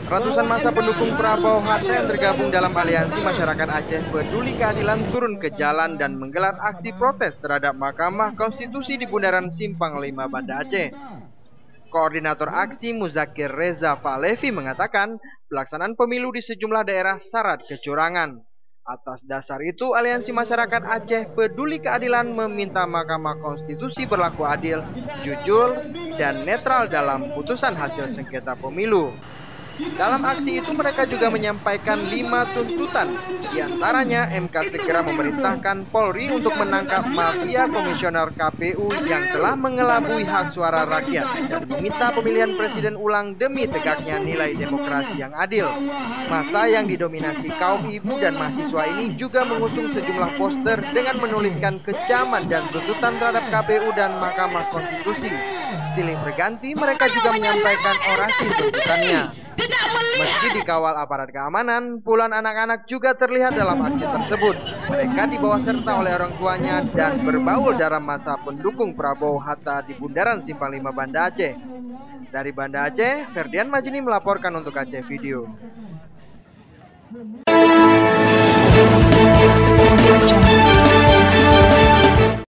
Ratusan massa pendukung Prabowo Hatta yang tergabung dalam Aliansi Masyarakat Aceh Peduli Keadilan turun ke jalan dan menggelar aksi protes terhadap Mahkamah Konstitusi di Bundaran Simpang 5 Banda Aceh. Koordinator aksi Muzakir Reza Falevi mengatakan pelaksanaan pemilu di sejumlah daerah syarat kecurangan. Atas dasar itu, Aliansi Masyarakat Aceh Peduli Keadilan meminta Mahkamah Konstitusi berlaku adil, jujur, dan netral dalam putusan hasil sengketa pemilu. Dalam aksi itu mereka juga menyampaikan 5 tuntutan, diantaranya MK segera memerintahkan Polri untuk menangkap mafia komisioner KPU yang telah mengelabui hak suara rakyat dan meminta pemilihan presiden ulang demi tegaknya nilai demokrasi yang adil. Massa yang didominasi kaum ibu dan mahasiswa ini juga mengusung sejumlah poster dengan menuliskan kecaman dan tuntutan terhadap KPU dan Mahkamah Konstitusi. Silih berganti mereka juga menyampaikan orasi tuntutannya. Meski dikawal aparat keamanan, puluhan anak-anak juga terlihat dalam aksi tersebut. Mereka dibawa serta oleh orang tuanya dan berbaul dalam massa pendukung Prabowo Hatta di Bundaran Simpang 5 Banda Aceh. Dari Banda Aceh, Ferdian Majini melaporkan untuk Aceh Video.